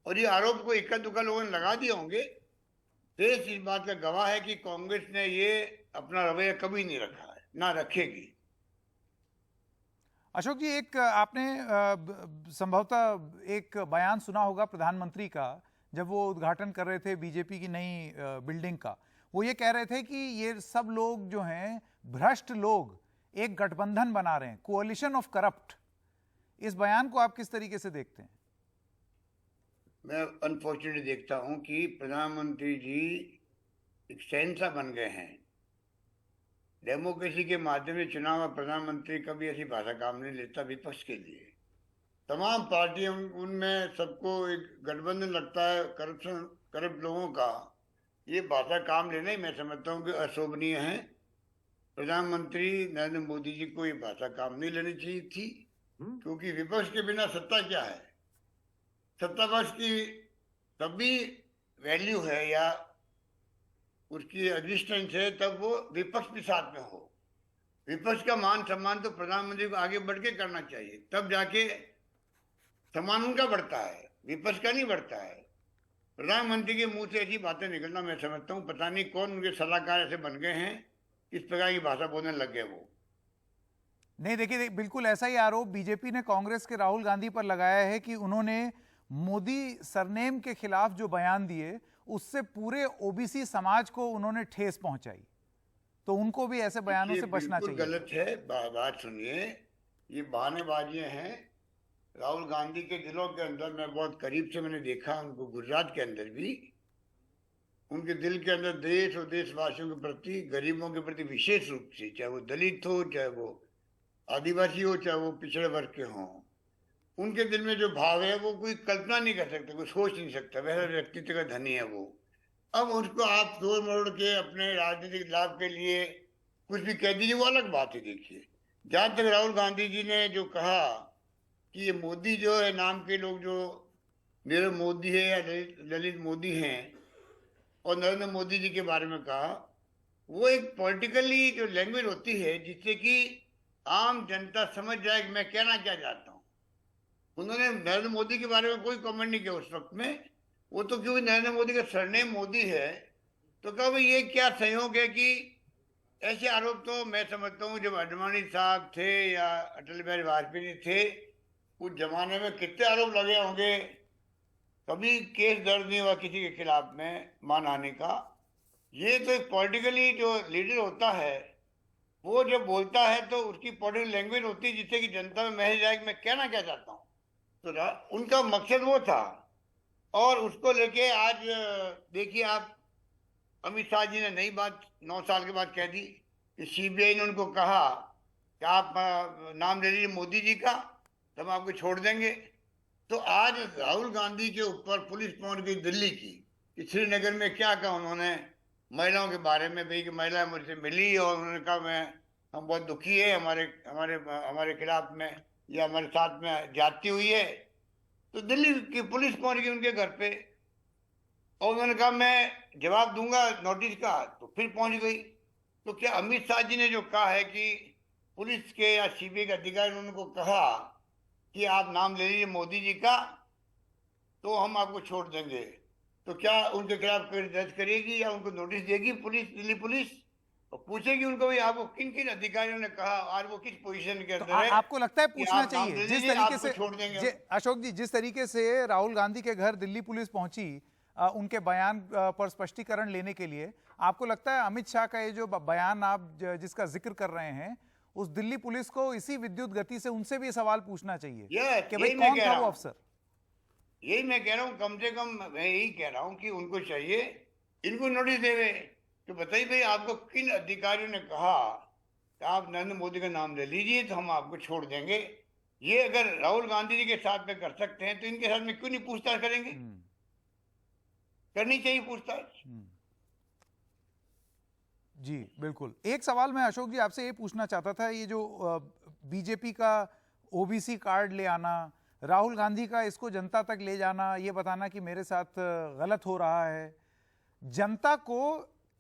और ये आरोप को इक्का दुक्का लोगों ने लगा दिए होंगे। देश इस बात का गवाह है कि कांग्रेस ने ये अपना रवैया कभी नहीं रखा है, ना रखेगी। अशोक जी, एक आपने संभवतः एक बयान सुना होगा प्रधानमंत्री का, जब वो उद्घाटन कर रहे थे बीजेपी की नई बिल्डिंग का। वो ये कह रहे थे कि ये सब लोग जो हैं, भ्रष्ट लोग, एक गठबंधन बना रहे हैं, कोalition ऑफ करप्ट। इस बयान को आप किस तरीके से देखते हैं? मैं अनफॉर्चुनेटली देखता हूं कि प्रधानमंत्री जी एक शहंशाह बन गए हैं। डेमोक्रेसी के माध्यम से चुनाव में प्रधानमंत्री कभी ऐसी भाषा काम नहीं लेता विपक्ष के लिए। तमाम पार्टियां, उनमें सबको एक गठबंधन लगता है करप्ट लोगों का। ये भाषा काम लेना ही मैं समझता हूँ कि अशोभनीय है। प्रधानमंत्री नरेंद्र मोदी जी को ये भाषा काम नहीं लेनी चाहिए थी, क्योंकि विपक्ष के बिना सत्ता क्या है। सत्ता पक्ष की तभी वैल्यू है या उसकी एग्जिस्टेंस है तब वो विपक्ष भी साथ में हो। विपक्ष का मान सम्मान तो प्रधानमंत्री को आगे बढ़ के करना चाहिए, तब जाके सम्मान उनका बढ़ता है, विपक्ष का नहीं बढ़ता है। प्रधानमंत्री के मुंह से ऐसी बातें निकलना मैं समझता हूँ, पता नहीं कौन उनके सलाहकार ऐसे बन गए हैं, इस प्रकार की भाषा बोलने लग गए वो। नहीं, देखिए, बिल्कुल ऐसा ही आरोप बीजेपी ने कांग्रेस के राहुल गांधी पर लगाया है कि उन्होंने मोदी सरनेम के खिलाफ जो बयान दिए, उससे पूरे ओबीसी समाज को उन्होंने ठेस पहुंचाई। तो उनको भी ऐसे बयानों से बचना चाहिए। गलत है। बात सुनिए, ये बहानेबाजियां हैं। राहुल गांधी के दिलों के अंदर मैं बहुत करीब से मैंने देखा उनको, गुजरात के अंदर भी उनके दिल के अंदर देश और देशवासियों के प्रति, गरीबों के प्रति विशेष रूप से, चाहे वो दलित हो, चाहे वो आदिवासी हो, चाहे वो पिछड़े वर्ग के हों, उनके दिल में जो भाव है वो कोई कल्पना नहीं कर सकता, कोई सोच नहीं सकता, वैसा व्यक्तित्व का धनी है वो। अब उसको आप तोड़ मरोड़ के अपने राजनीतिक लाभ के लिए कुछ भी कह दीजिए, वो अलग बात है। देखिए, जहां तक राहुल गांधी जी ने जो कहा कि ये मोदी जो है, नाम के लोग जो नीरव मोदी है या ललित मोदी हैं, और नरेंद्र मोदी जी के बारे में कहा, वो एक पॉलिटिकली जो लैंग्वेज होती है जिससे कि आम जनता समझ जाए कि मैं कहना क्या चाहता हूँ। उन्होंने नरेंद्र मोदी के बारे में कोई कमेंट नहीं किया उस वक्त में। वो तो क्योंकि नरेंद्र मोदी का सरनेम मोदी है, तो कहा भाई ये क्या संयोग है कि ऐसे आरोप तो मैं समझता हूँ जब अडवाणी साहब थे या अटल बिहारी वाजपेयी थे, उस जमाने में कितने आरोप लगे होंगे, कभी केस दर्ज नहीं हुआ किसी के खिलाफ में मानहानि का। ये तो एक पॉलिटिकली जो लीडर होता है, वो जब बोलता है तो उसकी पॉलिटिकल लैंग्वेज होती है जिससे कि जनता में मैसेज आए कि मैं कहना क्या चाहता हूँ। तो उनका मकसद वो था, और उसको लेके आज देखिए आप, अमित शाह जी ने नई बात 9 साल के बाद कह दी कि सीबीआई ने उनको कहा कि आप नाम ले लीजिए मोदी जी का, तो हम आपको छोड़ देंगे। तो आज राहुल गांधी के ऊपर पुलिस पहुंच गई दिल्ली की, कि श्रीनगर में क्या कहा उन्होंने महिलाओं के बारे में, भाई कि महिला मुझसे मिली और उन्होंने कहा हम बहुत दुखी है, हमारे हमारे हमारे खिलाफ में या हमारे साथ में जाती हुई है। तो दिल्ली की पुलिस पहुंच गई उनके घर पे, और उन्होंने कहा मैं जवाब दूंगा नोटिस का, तो फिर पहुंच गई। तो क्या अमित शाह जी ने जो कहा है कि पुलिस के या सीबीआई के अधिकारी ने उनको कहा कि आप नाम ले लीजिए मोदी जी का, तो हम आपको छोड़ देंगे, तो क्या उनके खिलाफ केस दर्ज करेगी या उनको नोटिस देगी पुलिस, दिल्ली पुलिस, और पूछेगी उनको भाई आपको किन किन अधिकारियों ने कहा, आज वो किस पोजीशन के अंदर है। आपको लगता है कि पूछना आप नाम चाहिए ले जिस लीजिए, तरीके आपको से छोड़ देंगे। अशोक जी, जिस तरीके से राहुल गांधी के घर दिल्ली पुलिस पहुंची उनके बयान पर स्पष्टीकरण लेने के लिए, आपको लगता है अमित शाह का ये जो बयान आप जिसका जिक्र कर रहे हैं, उस दिल्ली पुलिस को इसी विद्युत गति से उनसे भी सवाल पूछना चाहिए कि भाई कौन था वो अफसर? यही मैं कह रहा हूँ, कम से कम मैं यही कह रहा हूँ कि उनको चाहिए इनको नोटिस देवे कि बताइए भाई आपको किन अधिकारियों ने कहा कि आप नरेंद्र मोदी का नाम ले लीजिए तो हम आपको छोड़ देंगे। ये अगर राहुल गांधी जी के साथ में कर सकते हैं तो इनके साथ में क्यों नहीं पूछताछ करेंगे? करनी चाहिए पूछताछ। जी बिल्कुल। एक सवाल मैं अशोक जी आपसे ये पूछना चाहता था, ये जो बीजेपी का ओबीसी कार्ड ले आना, राहुल गांधी का इसको जनता तक ले जाना, ये बताना कि मेरे साथ गलत हो रहा है, जनता को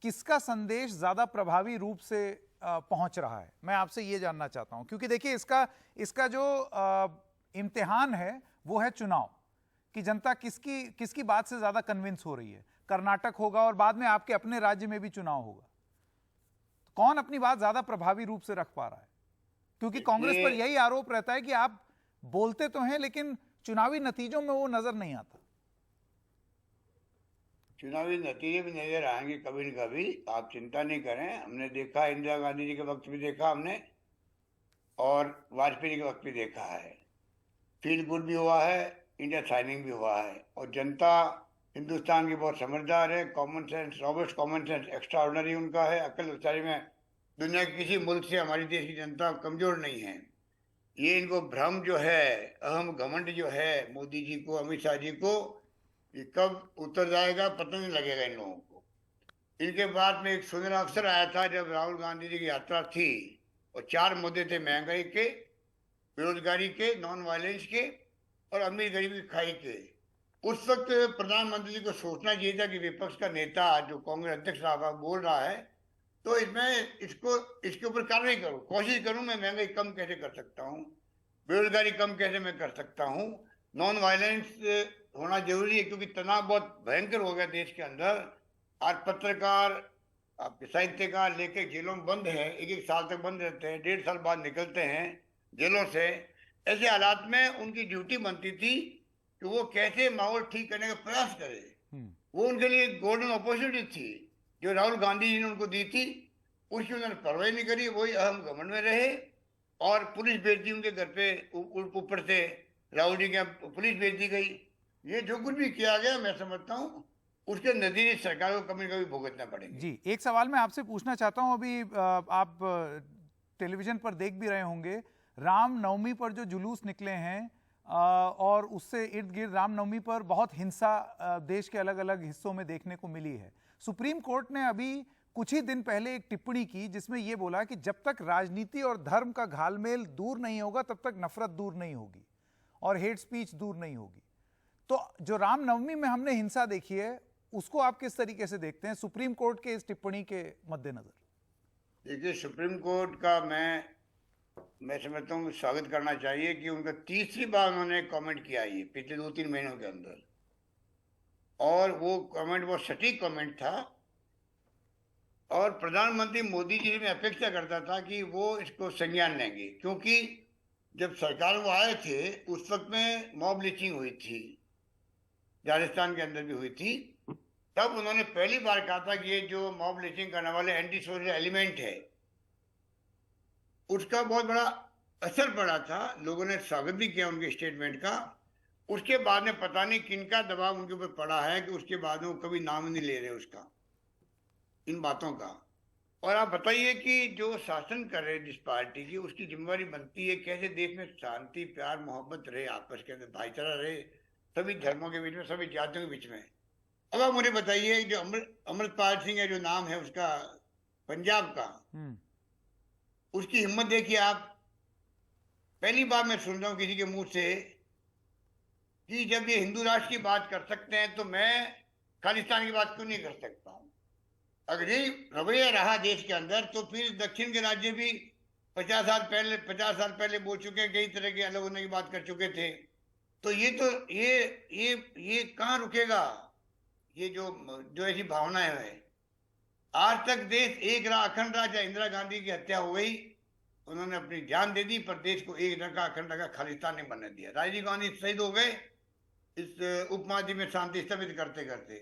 किसका संदेश ज्यादा प्रभावी रूप से पहुंच रहा है, मैं आपसे ये जानना चाहता हूं। क्योंकि देखिए इसका जो इम्तिहान है वो है चुनाव, कि जनता किसकी बात से ज्यादा कन्विंस हो रही है। कर्नाटक होगा और बाद में आपके अपने राज्य में भी चुनाव होगा, तो कौन अपनी बात ज्यादा प्रभावी रूप से रख पा रहा है? क्योंकि कांग्रेस पर यही आरोप रहता है कि आप बोलते तो हैं लेकिन चुनावी नतीजों में वो नजर नहीं आता। चुनावी नतीजे भी नजर आएंगे कभी न कभी, आप चिंता नहीं करें। हमने देखा, इंदिरा गांधी जी के वक्त भी देखा हमने, और वाजपेयी के वक्त भी देखा है। फील गुड भी हुआ है, इंडिया शाइनिंग भी हुआ है, और जनता हिंदुस्तान की बहुत समझदार है। Common sense, Robert common sense extra ordinary उनका है। अकल विचारी में दुनिया के किसी मुल्क से हमारी देश की जनता कमजोर नहीं है। ये इनको भ्रम जो है, अहम घमंड जो है मोदी जी को, अमित शाह जी को, ये कब उतर जाएगा पता नहीं लगेगा इन लोगों को। इनके बाद में एक सुनहरा अवसर आया था जब राहुल गांधी जी की यात्रा थी, और 4 मुद्दे थे, महंगाई के, बेरोजगारी के, नॉन वायलेंस के, और अमीर गरीब की खाई के। उस वक्त प्रधानमंत्री जी को सोचना चाहिए था कि विपक्ष का नेता जो कांग्रेस अध्यक्ष साहब बोल रहा है, तो इसमें इसके ऊपर कार्रवाई करूं, कोशिश करूं मैं महंगाई कम कैसे कर सकता हूं, बेरोजगारी कम कैसे मैं कर सकता हूं, नॉन वायलेंस होना जरूरी है क्योंकि तनाव बहुत भयंकर हो गया देश के अंदर। आज पत्रकार, आपके साहित्यकार लेके जेलों में बंद है, 1-1 साल तक बंद रहते हैं, 1.5 साल बाद निकलते हैं जेलों से। ऐसे हालात में उनकी ड्यूटी बनती थी कि वो कैसे माहौल ठीक करने का प्रयास करे। वो उनके लिए गोल्डन अपॉर्चुनिटी थी जो राहुल गांधी जी ने उनको दी थी, उसकी उन्होंने परवाह नहीं करी। वही अहम घमंड में रहे, और पुलिस भेज दी उनके घर पे, ऊपर से राहुल जी के पुलिस भेज दी गई। ये जो कुछ भी किया गया मैं समझता हूँ उसके नतीजे सरकार को कभी कभी भुगतना पड़ेंगे। जी, एक सवाल मैं आपसे पूछना चाहता हूँ। अभी आप टेलीविजन पर देख भी रहे होंगे, राम नवमी पर जो जुलूस निकले हैं और उससे इर्द गिर्द रामनवमी पर बहुत हिंसा देश के अलग अलग हिस्सों में देखने को मिली है। सुप्रीम कोर्ट ने अभी कुछ ही दिन पहले एक टिप्पणी की जिसमें यह बोला कि जब तक राजनीति और धर्म का घालमेल दूर नहीं होगा तब तक नफरत दूर नहीं होगी और हेट स्पीच दूर नहीं होगी। तो जो रामनवमी में हमने हिंसा देखी है उसको आप किस तरीके से देखते हैं सुप्रीम कोर्ट के इस टिप्पणी के मद्देनजर? देखिए, सुप्रीम कोर्ट का मैं समझता हूँ स्वागत करना चाहिए कि उनका तीसरी बार उन्होंने कमेंट किया ये पिछले 2-3 महीनों के अंदर, और वो कमेंट बहुत सटीक कमेंट था। और प्रधानमंत्री मोदी जी मैं अपेक्षा करता था कि वो इसको संज्ञान लेंगे, क्योंकि जब सरकार वो आए थे उस वक्त में मॉब लिंचिंग हुई थी, राजस्थान के अंदर भी हुई थी। तब उन्होंने पहली बार कहा था कि ये जो मॉब लिंचिंग करने वाले एंटी सोशल एलिमेंट है उसका बहुत बड़ा असर पड़ा था। लोगों ने स्वागत भी किया उनके स्टेटमेंट का। उसके बाद में पता नहीं किनका दबाव उनके ऊपर पड़ा है कि उसके बाद में वो कभी नाम नहीं ले रहे उसका, इन बातों का। और आप बताइए कि जो शासन कर रहे जिस पार्टी की, उसकी जिम्मेवारी बनती है कैसे देश में शांति, प्यार, मोहब्बत रहे, आपस के अंदर भाईचारा रहे, सभी धर्मों के बीच में, सभी जातियों के बीच में। अब आप मुझे बताइए, जो अमृतपाल सिंह है, जो नाम है उसका पंजाब का, उसकी हिम्मत देखिए आप। पहली बार मैं सुन रहा हूँ किसी के मुंह से कि जब ये हिंदू राष्ट्र की बात कर सकते हैं तो मैं खालिस्तान की बात क्यों नहीं कर सकता हूँ। अगर ये रवैया रहा देश के अंदर तो फिर दक्षिण के राज्य भी 50 साल पहले बोल चुके हैं, कई तरह के अलग होने की बात कर चुके थे। तो ये कहाँ रुकेगा? ये जो ऐसी भावनाएं है, आज तक देश एक रहा, अखंड रहा। चाहे इंदिरा गांधी की हत्या हो गई, उन्होंने अपनी जान दे दी, पर देश को एक रखा, अखंड रखा, खालिस्तान ने बनने दिया। राजीव गांधी शहीद हो गए इस उपमहाद्वीप में शांति स्थापित करते करते।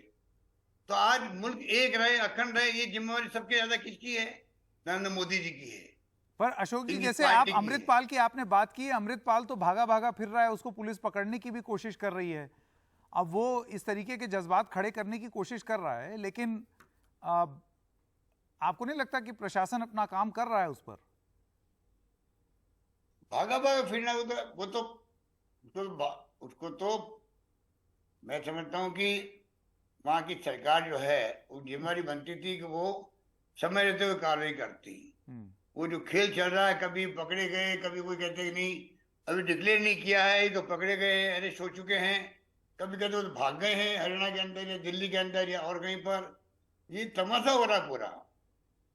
तो आज मुल्क एक रहे, अखंड रहे, ये जिम्मेवारी सबसे ज्यादा किसकी है? नरेंद्र मोदी जी की है। पर अशोक जी, जैसे आप अमृतपाल की आपने बात की, अमृतपाल तो भागा भागा फिर रहा है, उसको पुलिस पकड़ने की भी कोशिश कर रही है। अब वो इस तरीके के जज्बात खड़े करने की कोशिश कर रहा है, लेकिन आपको नहीं लगता कि प्रशासन अपना काम कर रहा है उस पर? भागा भागा फिरना उसको तो मैं समझता हूँ कि वहाँ की सरकार जो है वो जिम्मेवारी बनती थी कि वो समय रहते हुए कार्रवाई करती। वो जो खेल चल रहा है, कभी पकड़े गए, कभी कोई कहते कि नहीं अभी डिक्लेयर नहीं किया है तो पकड़े गए, अरेस्ट हो चुके हैं, कभी कहते वो तो भाग गए हैं हरियाणा के अंदर या दिल्ली के अंदर या और कहीं पर। ये तमाशा हो रहा पूरा।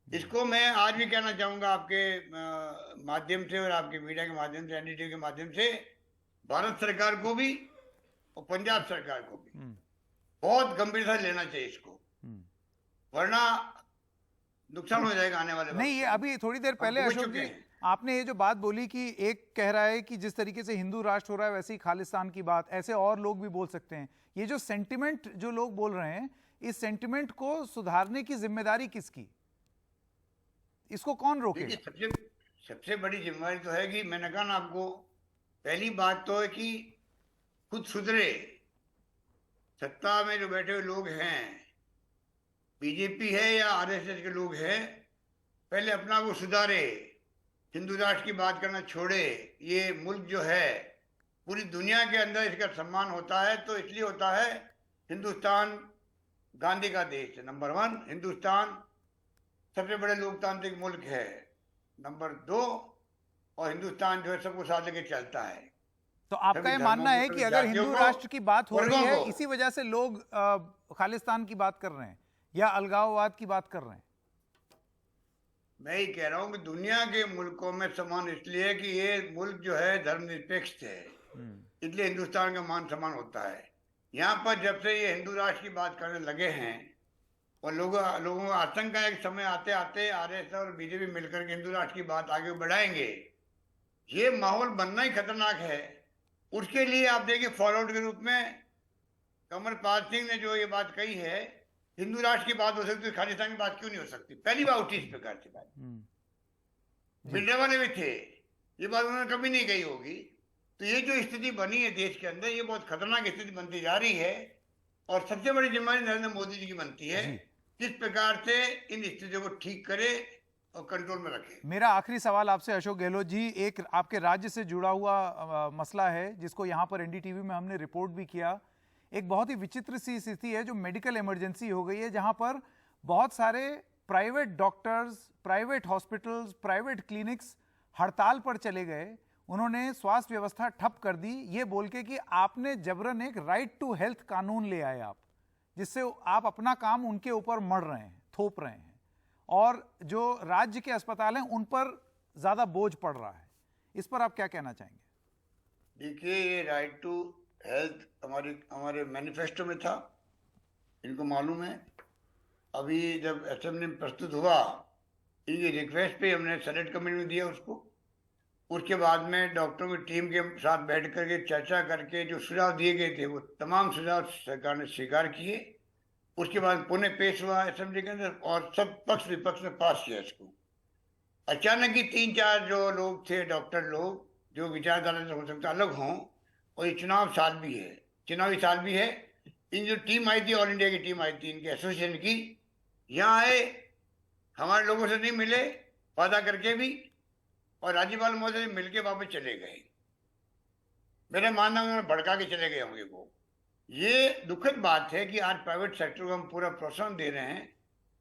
इसको मैं आज भी कहना चाहूंगा आपके माध्यम से और आपके मीडिया के माध्यम से, एनडीटीवी के माध्यम से, भारत सरकार को भी और पंजाब सरकार को भी बहुत गंभीरता से लेना चाहिए इसको, वरना नुकसान हो जाएगा आने वाले वक्त। नहीं, ये अभी थोड़ी देर पहले अशोक जी आपने ये जो बात बोली कि एक कह रहा है कि जिस तरीके से हिंदू राष्ट्र हो रहा है वैसे ही खालिस्तान की बात, ऐसे और लोग भी बोल सकते हैं। ये जो सेंटिमेंट जो लोग बोल रहे हैं, इस सेंटिमेंट को सुधारने की जिम्मेदारी किसकी? इसको कौन रोकेगा? सबसे बड़ी जिम्मेदारी तो है कि मैंने कहा ना आपको, पहली बात तो है कि खुद सुधरे। सत्ता में जो बैठे हुए लोग हैं, बीजेपी है या आरएसएस के लोग हैं, पहले अपना को सुधारे, हिंदू राष्ट्र की बात करना छोड़े। ये मुल्क जो है पूरी दुनिया के अंदर इसका सम्मान होता है, तो इसलिए होता है हिंदुस्तान गांधी का देश है, नंबर 1। हिंदुस्तान सबसे बड़े लोकतांत्रिक मुल्क है, नंबर 2। और हिंदुस्तान जो है सबको साथ लेके चलता है। तो आपका ये मानना है कि अगर हिंदू राष्ट्र की बात हो रही है, इसी वजह से लोग खालिस्तान की बात कर रहे हैं या अलगाववाद की बात कर रहे हैं? मैं ही कह रहा हूं कि दुनिया के मुल्कों में सम्मान इसलिए कि ये मुल्क जो है धर्मनिरपेक्ष है, इसलिए हिंदुस्तान का मान सम्मान होता है। यहाँ पर जब से ये हिंदू राष्ट्र की बात करने लगे हैं और लोगों का आतंक का एक समय आते आते आरएसएस और बीजेपी मिलकर के हिंदू राष्ट्र की बात आगे बढ़ाएंगे, ये माहौल बनना ही खतरनाक है। उसके लिए आप देखिए फॉलोआउट के रूप में अमरपाल सिंह ने जो ये बात कही है, हिंदू राष्ट्र की बात हो सकती है, खालिस्तान की बात क्यों नहीं हो सकती? पहली बार उठी इस प्रकार की बात। भिंडरा वाले भी थे, ये बात उन्होंने कभी नहीं कही होगी। तो ये जो स्थिति बनी है देश के अंदर, ये बहुत खतरनाक स्थिति बनती जा रही है और सबसे बड़ी जिम्मेदारी नरेंद्र मोदी जी की बनती है किस प्रकार से इन स्थितियों को ठीक करे और कंट्रोल में रखें। मेरा आखिरी सवाल आपसे अशोक गहलोत जी, एक आपके राज्य से जुड़ा हुआ मसला है जिसको यहाँ पर एनडीटीवी में हमने रिपोर्ट भी किया। एक बहुत ही विचित्र सी स्थिति है जो मेडिकल इमरजेंसी हो गई है, जहाँ पर बहुत सारे private doctors, private hospitals, private clinics हड़ताल पर चले गए। उन्होंने स्वास्थ्य व्यवस्था ठप कर दी, ये बोल के कि आपने जबरन एक राइट टू हेल्थ कानून ले आए आप, जिससे आप अपना काम उनके ऊपर मढ़ रहे हैं, थोप रहे हैं, और जो राज्य के अस्पताल हैं उन पर ज्यादा बोझ पड़ रहा है। इस पर आप क्या कहना चाहेंगे? देखिए, ये राइट टू हेल्थ हमारे मैनिफेस्टो में था, इनको मालूम है। अभी जब असेंबली में प्रस्तुत हुआ, इनकी रिक्वेस्ट पे हमने सेनेट कमेटी में दिया उसको। उसके बाद में डॉक्टरों की टीम के साथ बैठ करके चर्चा करके जो सुझाव दिए गए थे वो तमाम सुझाव सरकार ने स्वीकार किए। उसके बाद पुणे पेश हुआ असेंबली के अंदर और सब पक्ष विपक्ष ने पास किया इसको। अचानक ही 3-4 जो लोग थे, डॉक्टर लोग, जो विचारधारा से हो सकता अलग हों, और ये चुनावी साल भी है। इन जो टीम आई थी, ऑल इंडिया की टीम आई थी इनके एसोसिएशन की, यहाँ आए, हमारे लोगों से नहीं मिले, वादा करके भी, और राज्यपाल महोदय से मिलके वापस चले गए। मेरा मानना है उन्होंने भड़का के चले गए होंगे वो। ये दुखद बात है कि आज प्राइवेट सेक्टर को हम पूरा प्रोत्साहन दे रहे हैं।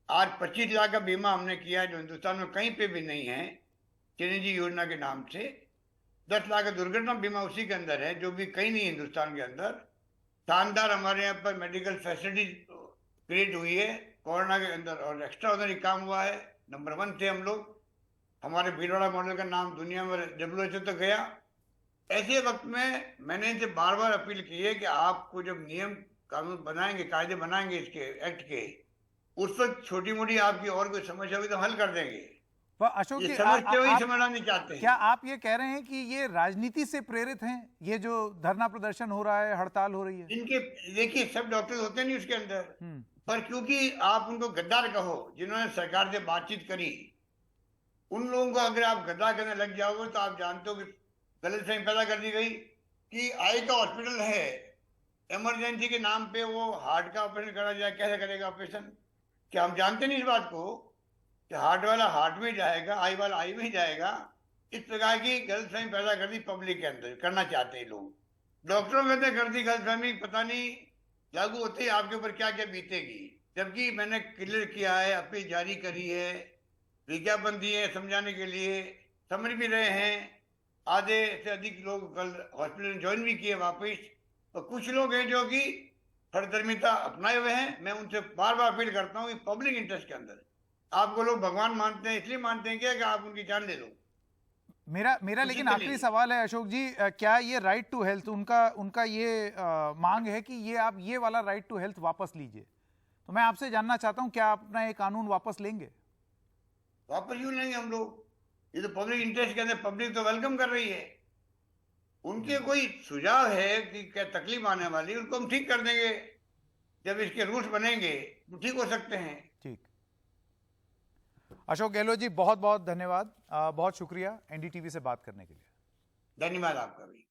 आज 25 लाख का बीमा हमने किया है जो हिंदुस्तान में कहीं पे भी नहीं है, चिरंजीवी योजना के नाम से। 10 लाख का दुर्घटना बीमा उसी के अंदर है जो भी कहीं नहीं है हिंदुस्तान के अंदर। शानदार हमारे यहाँ पर मेडिकल फैसिलिटी क्रिएट हुई है कोरोना के अंदर, और एक्स्ट्रा ऑर्डिनरी काम हुआ है। नंबर 1 थे हम लोग। हमारे भीलवाड़ा मॉडल का नाम दुनिया में WHO तक गया। ऐसे वक्त में मैंने इनसे बार बार अपील की है कि आपको जब नियम कानून बनाएंगे, कायदे बनाएंगे इसके एक्ट के, उस वक्त छोटी मोटी आपकी और कोई समस्या हुई तो हल कर देंगे। पर अशोक जी, समझते हुए समझना नहीं चाहते हैं। क्या आप ये कह रहे हैं कि ये राजनीति से प्रेरित हैं, ये जो धरना प्रदर्शन हो रहा है, हड़ताल हो रही है? इनके देखिए, सब डॉक्टर होते नहीं उसके अंदर, पर क्योंकि आप उनको गद्दार कहो, जिन्होंने सरकार से बातचीत करी, उन लोगों को अगर आप गद्दार करने लग जाओगे तो आप जानते हो कि गलतफहमी पैदा कर दी गई कि आई का हॉस्पिटल है, इमरजेंसी के नाम पे वो हार्ट का ऑपरेशन करा जाए, कैसे करेगा ऑपरेशन? क्या हम जानते नहीं इस बात को कि हार्ट वाला हार्ट में जाएगा, आई वाला आई में जाएगा? इस प्रकार की गलतफहमी पैदा कर दी पब्लिक के अंदर, करना चाहते हैं लोग। डॉक्टरों के अंदर कर दी गलतफहमी, पता नहीं लागू होते ही आपके ऊपर क्या क्या बीतेगी। जबकि मैंने क्लियर किया है, अपील जारी करी है, विज्ञापन दिए समझाने के लिए, समझ भी रहे हैं। आधे से अधिक लोग कल हॉस्पिटल ज्वाइन भी किए वापस, और कुछ लोग हैं जो कि हठधर्मिता अपनाए हुए हैं। मैं उनसे बार बार अपील करता हूँ कि पब्लिक इंटरेस्ट के अंदर आपको लोग भगवान मानते हैं, इसलिए मानते हैं क्या कि आप उनकी जान ले लो। मेरा लेकिन आखिरी सवाल है अशोक जी, क्या ये राइट टू हेल्थ उनका ये मांग है कि ये आप ये वाला राइट टू हेल्थ वापस लीजिए? तो मैं आपसे जानना चाहता हूं, क्या आप अपना ये कानून वापस लेंगे? वापस क्यों लेंगे हम लोग? ये तो पब्लिक इंटरेस्ट के अंदर पब्लिक तो वेलकम कर रही है। उनके कोई सुझाव है कि क्या तकलीफ आने वाली, उनको हम ठीक कर देंगे। जब इसके रूल्स बनेंगे तो ठीक हो सकते हैं। ठीक। अशोक गहलोत जी, बहुत बहुत धन्यवाद, बहुत शुक्रिया एनडीटीवी से बात करने के लिए। धन्यवाद आपका भी।